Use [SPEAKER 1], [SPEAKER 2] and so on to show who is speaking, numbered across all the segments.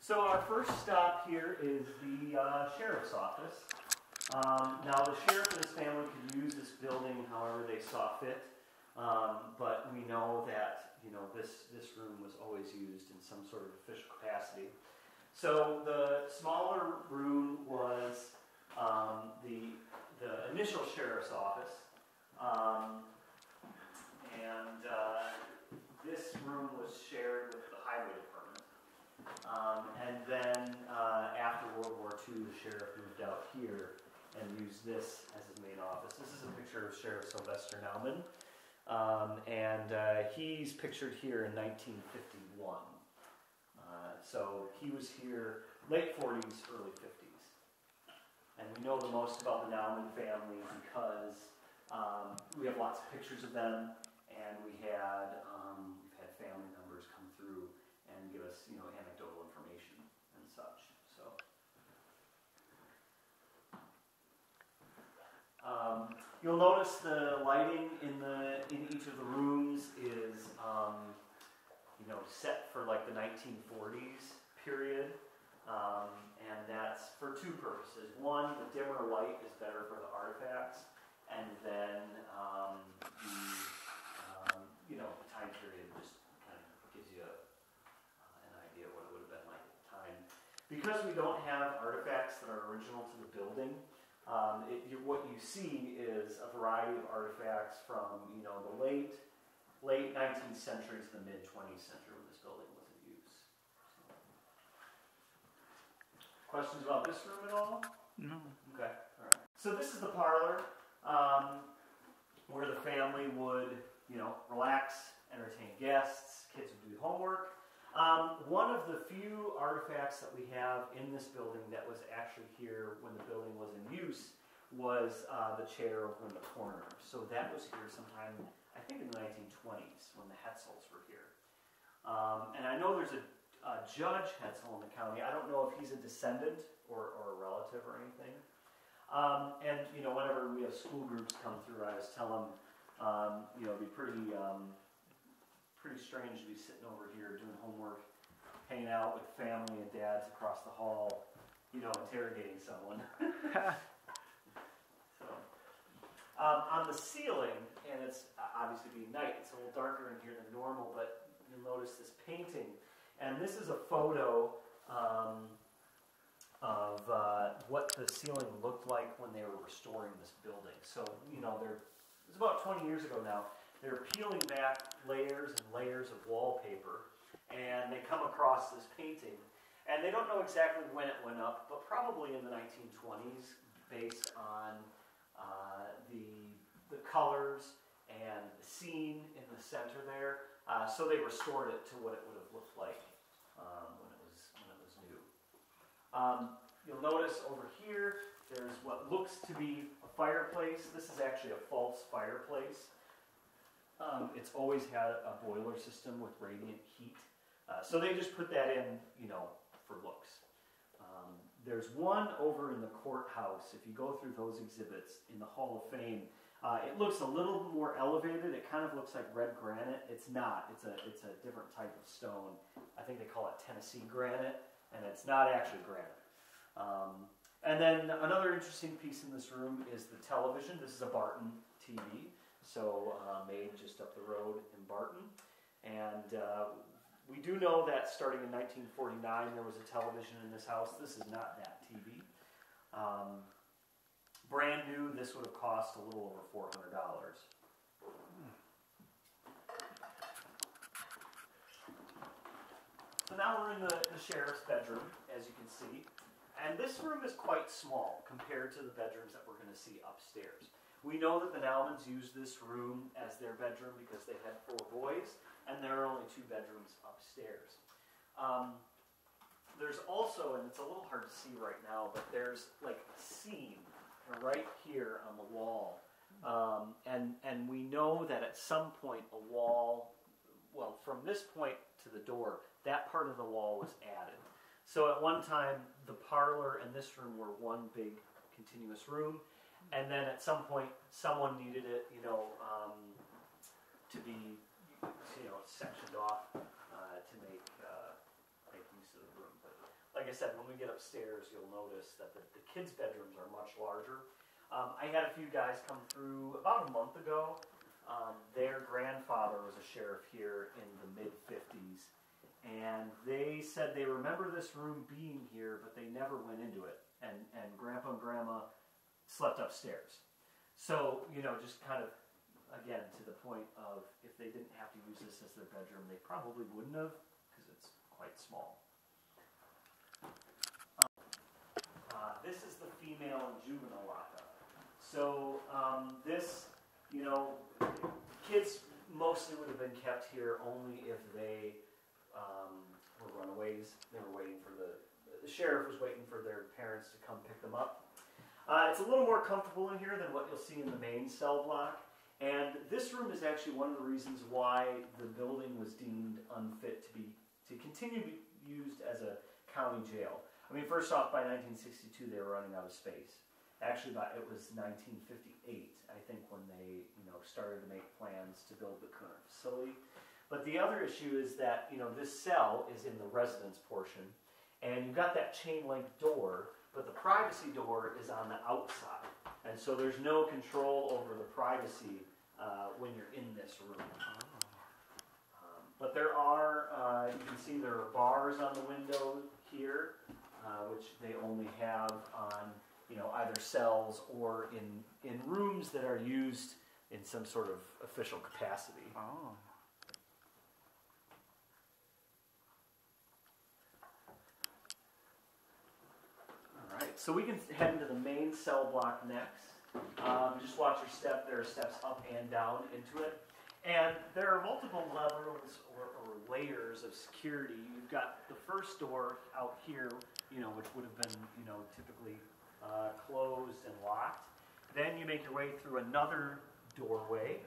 [SPEAKER 1] So our first stop here is the sheriff's office. Now the sheriff and his family could use this building however they saw fit, but we know that this room was always used in some sort of official capacity. So the smaller room was the initial sheriff's office, and this room was shared with the highway department. And then after World War II, the sheriff moved out here and used this as his main office. This is a picture of Sheriff Sylvester Nauman, and he's pictured here in 1951. So he was here late 40s, early 50s. And we know the most about the Nauman family because we have lots of pictures of them, and we've had family members come through and give us, anecdotal information and such. So, you'll notice the lighting in each of the rooms is, set for like the 1940s period, and that's for two purposes. One, the dimmer light is better for the artifacts, and then the time period just kind of gives you an idea of what it would have been like at the time. Because we don't have artifacts that are original to the building, what you see is a variety of artifacts from the late 19th century to the mid 20th century when this building was in use. So. Questions about this room at all?
[SPEAKER 2] No.
[SPEAKER 1] Okay, all right. So this is the parlor where the family would, relax, entertain guests, kids would do homework. One of the few artifacts that we have in this building that was actually here when the building was in use was the chair over in the corner. So that was here sometime, I think in the 1920s when the Hetzels were here. And I know there's a Judge Hetzel in the county. I don't know if he's a descendant or a relative or anything. And whenever we have school groups come through, I always tell them, it'd be pretty strange to be sitting over here doing homework, hanging out with family and dads across the hall, interrogating someone. So, on the ceiling, and it's obviously being night, it's a little darker in here than normal, but you'll notice this painting. And this is a photo of what the ceiling looked like when they were restoring this building. So, it's about 20 years ago now. They're peeling back layers and layers of wallpaper, and they come across this painting. And they don't know exactly when it went up, but probably in the 1920s, based on the colors and the scene in the center there. So they restored it to what it would have looked like when it was new. You'll notice over here, there's what looks to be a fireplace. This is actually a false fireplace. It's always had a boiler system with radiant heat. So they just put that in, for looks. There's one over in the courthouse. If you go through those exhibits in the Hall of Fame, it looks a little more elevated. It kind of looks like red granite. It's not. It's a different type of stone. I think they call it Tennessee granite, and it's not actually granite. And then another interesting piece in this room is the television. This is a Barton TV, so made just up the road in Barton. And we do know that starting in 1949 there was a television in this house. This is not that TV. Brand new, this would have cost a little over $400. So now we're in the sheriff's bedroom, as you can see. And this room is quite small compared to the bedrooms that we're going to see upstairs. We know that the Naumans used this room as their bedroom because they had 4 boys, and there are only 2 bedrooms upstairs. There's also, and it's a little hard to see right now, but there's like a seam right here on the wall. And we know that at some point a wall, well, from this point to the door, that part of the wall was added. So at one time, the parlor and this room were one big continuous room. And then at some point, someone needed it, to be, sectioned off to make use of the room. But like I said, when we get upstairs, you'll notice that the kids' bedrooms are much larger. I had a few guys come through about a month ago. Their grandfather was a sheriff here in the mid-50s, and they said they remember this room being here, but they never went into it, and Grandpa and Grandma slept upstairs. So, you know, just kind of, again, to the point of if they didn't have to use this as their bedroom, they probably wouldn't have, because it's quite small. This is the female and juvenile lockup. So this, you know, kids mostly would have been kept here only if they were runaways. They were waiting for the sheriff was waiting for their parents to come pick them up. It's a little more comfortable in here than what you'll see in the main cell block. And this room is actually one of the reasons why the building was deemed unfit to continue to be used as a county jail. I mean, first off, by 1962, they were running out of space. Actually, it was 1958, I think, when they, you know, started to make plans to build the current facility. But the other issue is that, you know, this cell is in the residence portion, and you've got that chain link door, but the privacy door is on the outside. And so there's no control over the privacy when you're in this room. But there are, you can see there are bars on the window here, which they only have on, you know, either cells or in rooms that are used in some sort of official capacity.
[SPEAKER 2] Oh.
[SPEAKER 1] All right, so we can head into the main cell block next. Just watch your step. There are steps up and down into it. And there are multiple levels or layers of security. You've got the first door out here, you know, which would have been, you know, typically closed and locked. Then you make your way through another doorway,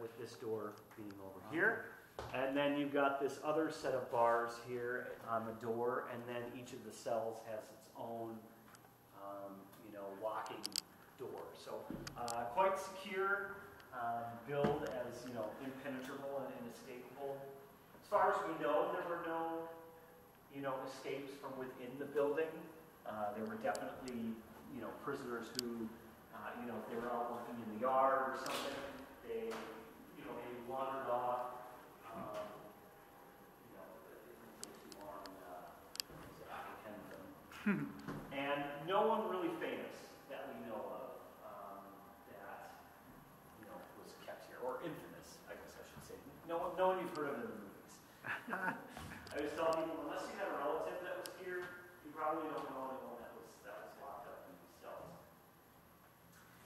[SPEAKER 1] with this door being over here. And then you've got this other set of bars here on the door, and then each of the cells has its own, you know, locking door. So quite secure. Billed as, you know, impenetrable and inescapable. As far as we know, there were no, you know, escapes from within the building. There were definitely, you know, prisoners who, you know, if they were out working in the yard or something, they, you know, maybe wandered off. You know, it didn't take too long to apprehend them. And no one really famous that we know of. Or infamous, I guess I should say. No one you've heard of in the movies. I was telling people, unless you had a relative that was here, you probably don't know anyone that was locked up in these cells.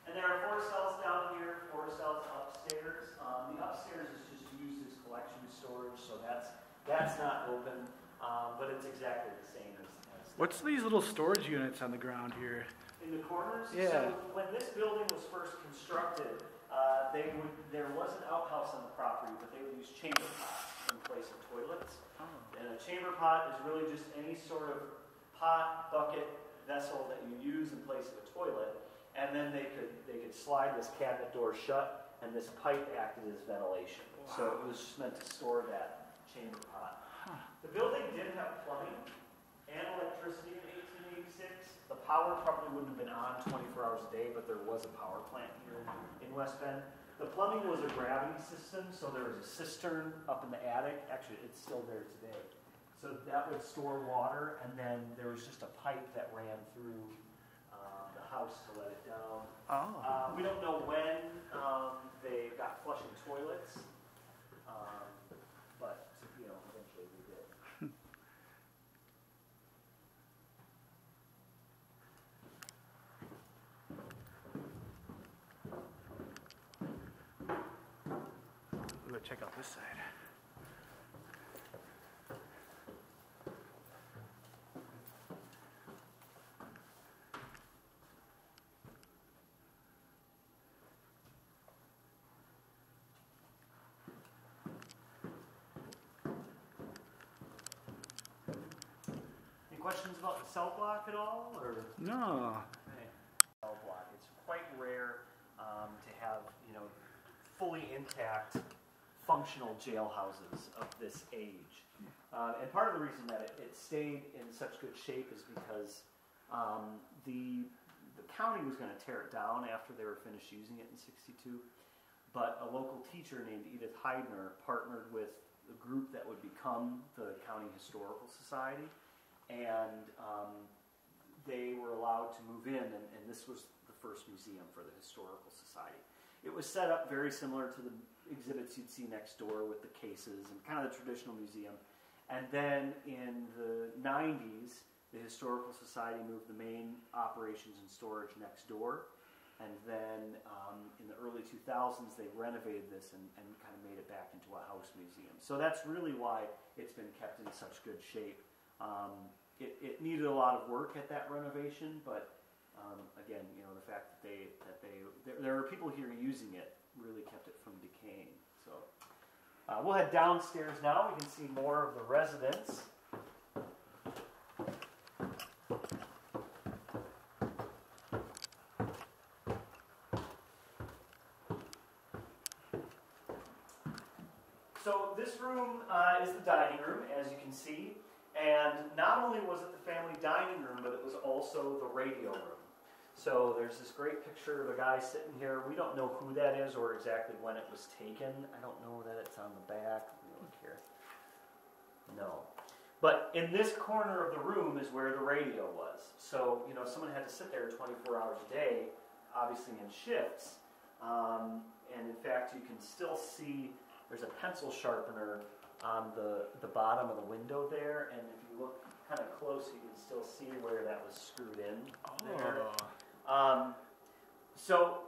[SPEAKER 1] And there are 4 cells down here, 4 cells upstairs. The upstairs is just used as collection storage, so that's not open, but it's exactly the same as
[SPEAKER 2] What's these little storage units on the ground here?
[SPEAKER 1] In the corners?
[SPEAKER 2] Yeah.
[SPEAKER 1] So when this building was first constructed, there was an outhouse on the property, but they would use chamber pots in place of toilets.
[SPEAKER 2] Oh.
[SPEAKER 1] And a chamber pot is really just any sort of pot, bucket, vessel that you use in place of a toilet. And then they could slide this cabinet door shut, and this pipe acted as ventilation. Wow. So it was just meant to store that chamber pot. Huh. The building did have plumbing and electricity in 1886. The power probably wouldn't have been on 24 hours a day, but there was a power plant here in West Bend. The plumbing was a gravity system, so there was a cistern up in the attic. Actually, it's still there today. So that would store water, and then there was just a pipe that ran through the house to let it down.
[SPEAKER 2] Oh.
[SPEAKER 1] We don't know when they got flushing toilets, but you know, eventually we did.
[SPEAKER 2] Check out this side.
[SPEAKER 1] Any questions about the cell block at all, or?
[SPEAKER 2] No.
[SPEAKER 1] Okay. Cell block. It's quite rare to have, you know, fully intact functional jailhouses of this age. And part of the reason that it stayed in such good shape is because the county was going to tear it down after they were finished using it in '62. But a local teacher named Edith Heidner partnered with the group that would become the County Historical Society, and they were allowed to move in, and this was the first museum for the Historical Society. It was set up very similar to the exhibits you'd see next door with the cases and kind of the traditional museum. And then in the 90s, the Historical Society moved the main operations and storage next door. And then in the early 2000s, they renovated this and kind of made it back into a house museum. So that's really why it's been kept in such good shape. It needed a lot of work at that renovation, but again, you know, the fact that there are people here using it really kept it from decaying. So we'll head downstairs now. We can see more of the residence. So this room is the dining room, as you can see. And not only was it the family dining room, but it was also the radio room. So there's this great picture of a guy sitting here. We don't know who that is or exactly when it was taken. I don't know that it's on the back. We don't care. No. But in this corner of the room is where the radio was. So, you know, someone had to sit there 24 hours a day, obviously in shifts. And in fact, you can still see there's a pencil sharpener on the bottom of the window there. And if you look kind of close, you can still see where that was screwed in there. So,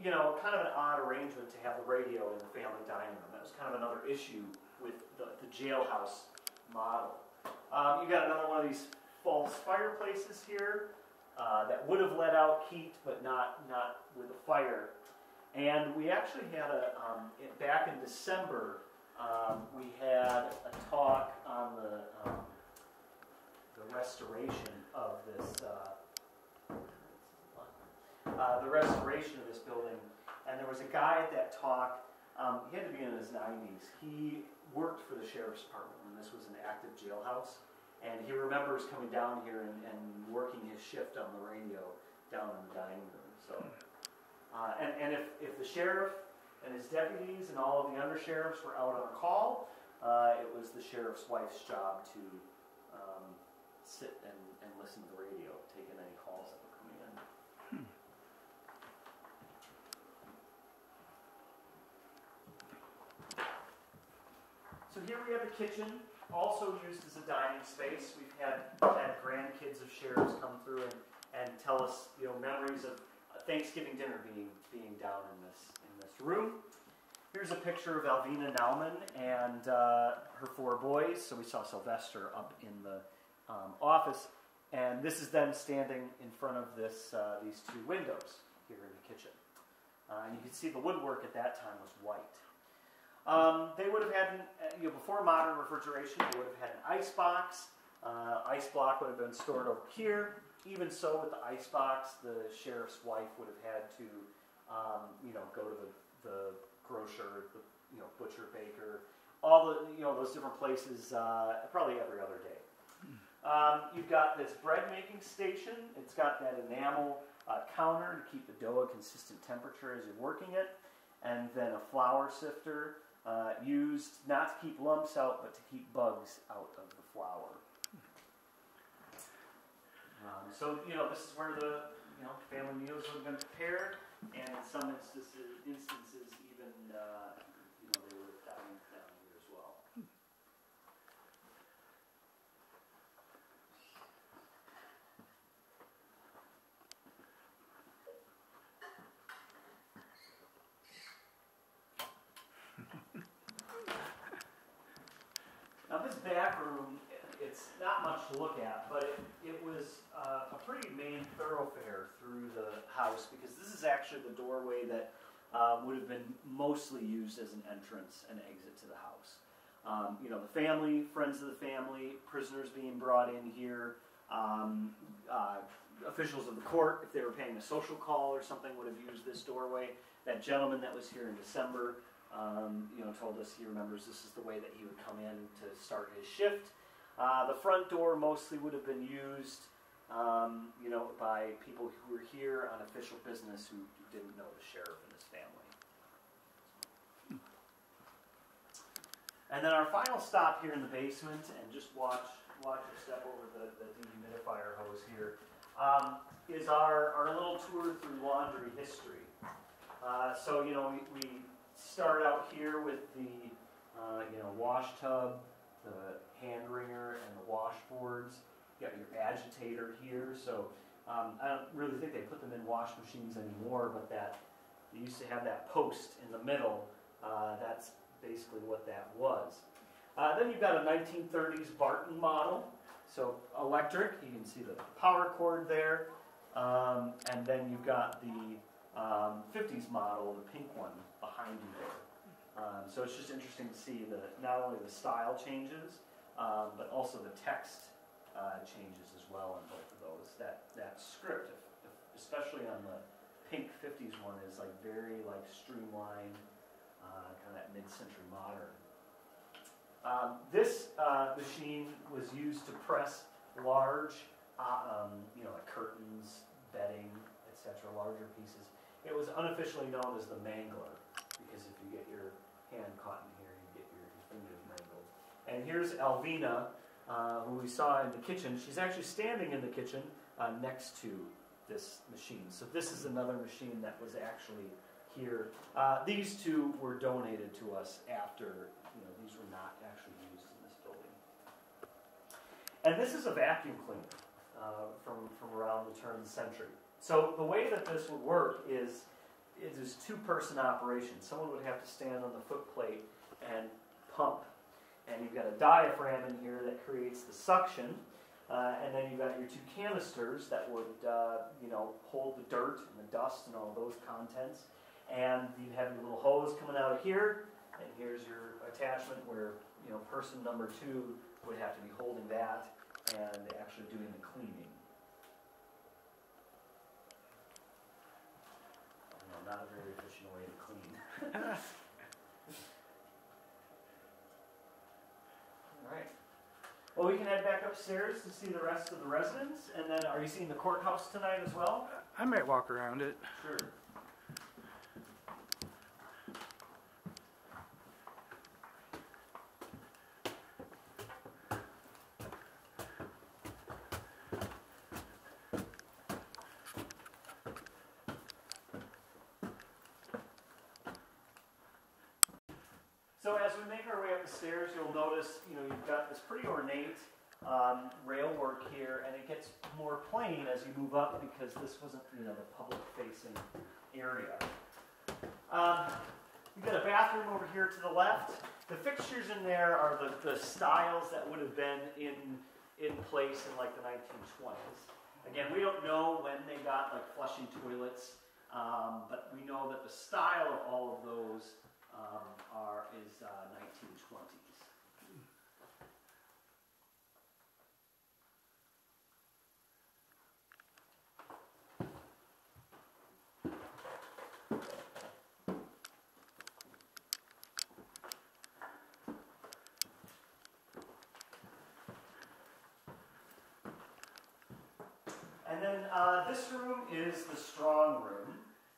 [SPEAKER 1] you know, kind of an odd arrangement to have the radio in the family dining room. That was kind of another issue with the jailhouse model. You got another one of these false fireplaces here that would have let out heat, but not with a fire. And we actually had back in December, we had a talk on the restoration of this. The restoration of this building, and there was a guy at that talk. He had to be in his 90s. He worked for the sheriff's department when this was an active jailhouse, and he remembers coming down here and working his shift on the radio down in the dining room. So, and if the sheriff and his deputies and all of the undersheriffs were out on a call, it was the sheriff's wife's job to sit and listen to the radio, take in any calls that were coming in. So here we have the kitchen, also used as a dining space. We've had grandkids of sheriffs come through and tell us, you know, memories of Thanksgiving dinner being down in this room. Here's a picture of Alvina Nauman and her 4 boys. So we saw Sylvester up in the office, and this is them standing in front of these 2 windows here in the kitchen. And you can see the woodwork at that time was white. They would have had, before modern refrigeration, they would have had an ice box. Ice block would have been stored over here. Even so, with the ice box, the sheriff's wife would have had to, go to the grocer, the butcher, baker, all the those different places, probably every other day. You've got this bread making station. It's got that enamel counter to keep the dough at consistent temperature as you're working it, and then a flour sifter used not to keep lumps out, but to keep bugs out of the flour. So this is where the family meals would have been prepared, and in some instances even they would have dined down here as well. Now this back room, it's not much to look at, but it was a pretty main thoroughfare through the house, because this is actually the doorway that would have been mostly used as an entrance and exit to the house. The family, friends of the family, prisoners being brought in here, officials of the court, if they were paying a social call or something, would have used this doorway. That gentleman that was here in December told us he remembers this is the way that he would come in to start his shift. The front door mostly would have been used, by people who were here on official business who didn't know the sheriff and his family. And then our final stop here in the basement, and just watch a step over the dehumidifier hose here, is our little tour through laundry history. We start out here with the wash tub, the hand wringer, and the washboards. You got your agitator here. So I don't really think they put them in wash machines anymore, but that they used to have that post in the middle. That's basically what that was. Then you've got a 1930s Barton model. So electric, you can see the power cord there. And then you've got the 50s model, the pink one, behind you there. So it's just interesting to see not only the style changes, but also the text changes as well on both of those. That script, especially on the pink 50s one, is like very streamlined, kind of that mid-century modern. This machine was used to press large, like curtains, bedding, etc., larger pieces. It was unofficially known as the mangler, because if you get your hand caught in here, you get your fingers mangled. And here's Alvina, who we saw in the kitchen. She's actually standing in the kitchen next to this machine. So this is another machine that was actually here. These two were donated to us after, these were not actually used in this building. And this is a vacuum cleaner from around the turn of the century. So the way that this would work is it is two-person operation. Someone would have to stand on the foot plate and pump. And you've got a diaphragm in here that creates the suction. And then you've got your two canisters that would, hold the dirt and the dust and all those contents. And you have your little hose coming out of here. And here's your attachment where, person number 2 would have to be holding that and actually doing the cleaning. Not a very efficient way to clean. All right. Well, we can head back upstairs to see the rest of the residence. And then, are you seeing the courthouse tonight as well?
[SPEAKER 2] I might walk around it.
[SPEAKER 1] Sure. So as we make our way up the stairs, you'll notice, you've got this pretty ornate rail work here, and it gets more plain as you move up because this wasn't, the public-facing area. You've got a bathroom over here to the left. The fixtures in there are the styles that would have been in place in like the 1920s. Again, we don't know when they got like flushing toilets, but we know that the style of all of those is 1920s. And then this room is the strong room.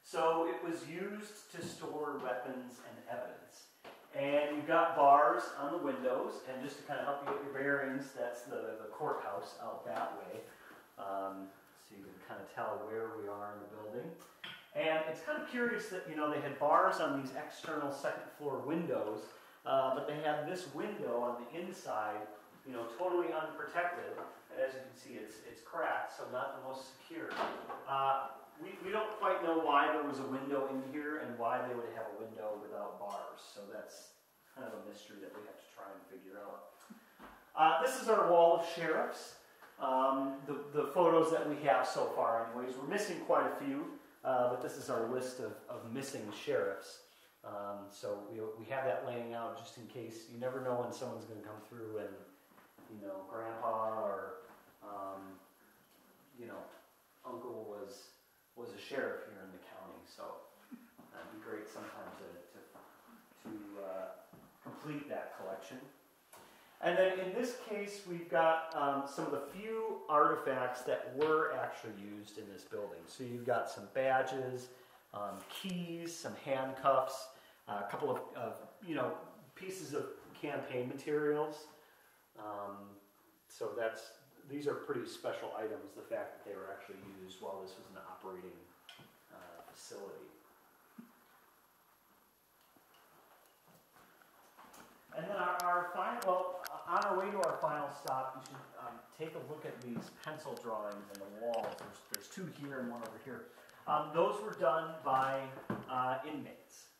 [SPEAKER 1] So it was used to store weapons and evidence. And you've got bars on the windows, and just to kind of help you get your bearings, that's the courthouse out that way. So you can kind of tell where we are in the building. And it's kind of curious that, they had bars on these external second floor windows, but they have this window on the inside, totally unprotected. And as you can see, it's cracked, so not the most secure. We don't quite know why there was a window in here and why they would have a window without bars. So that's kind of a mystery that we have to try and figure out. This is our wall of sheriffs. The photos that we have so far anyways. We're missing quite a few, but this is our list of missing sheriffs. So we have that laying out just in case. You never know when someone's going to come through and, Grandpa or, Uncle was a sheriff here in the county, so it'd be great sometimes to complete that collection. And then in this case, we've got some of the few artifacts that were actually used in this building. So you've got some badges, keys, some handcuffs, a couple of pieces of campaign materials. So these are pretty special items, the fact that they were actually used while this was an operating facility. And then on our way to our final stop, you should take a look at these pencil drawings on the walls. There's two here and one over here. Those were done by inmates,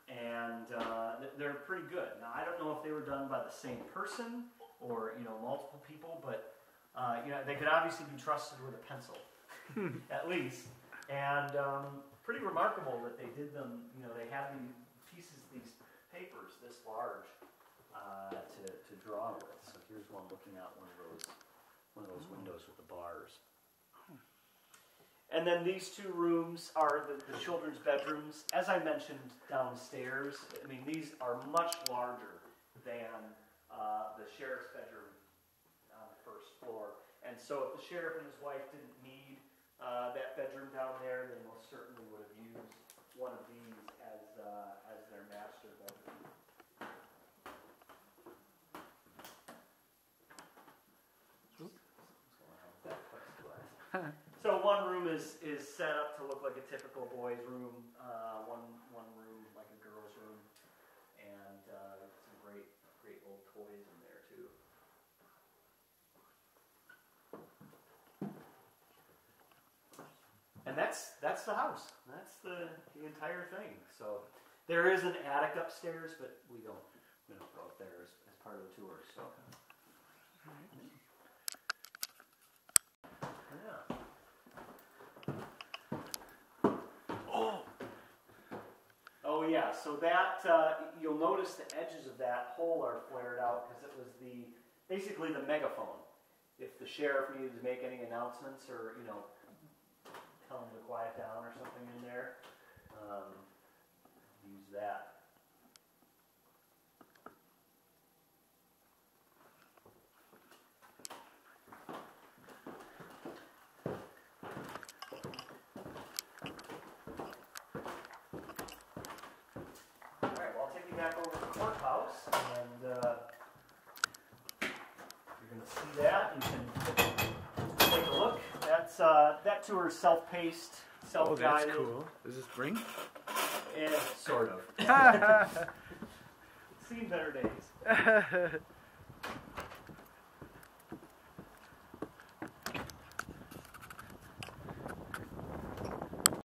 [SPEAKER 1] and they're pretty good. Now, I don't know if they were done by the same person or multiple people, but they could obviously be trusted with a pencil, at least. And pretty remarkable that they did them. They had these papers this large to draw with. So here's one looking out one of those windows with the bars. And then these two rooms are the children's bedrooms. As I mentioned downstairs, these are much larger than the sheriff's bedroom on the first floor. And so if the sheriff and his wife didn't need that bedroom down there, they most certainly would have used one of these as their master bedroom. So one room is set up to look like a typical boys' room. One room like a girls' room, and some great old toys in there too. And that's the house. That's the entire thing. So there is an attic upstairs, but we don't go up there as part of the tour. So. Yeah. Oh yeah, so that, you'll notice the edges of that hole are flared out because it was basically the megaphone. If the sheriff needed to make any announcements or, tell him to quiet down or something in there, use that. Back over to the courthouse, and you're going to see that. You can take a look. That tour is self-paced, self-guided.
[SPEAKER 2] Oh, that's cool. Does this bring?
[SPEAKER 1] Yeah, sort of. Seen better days.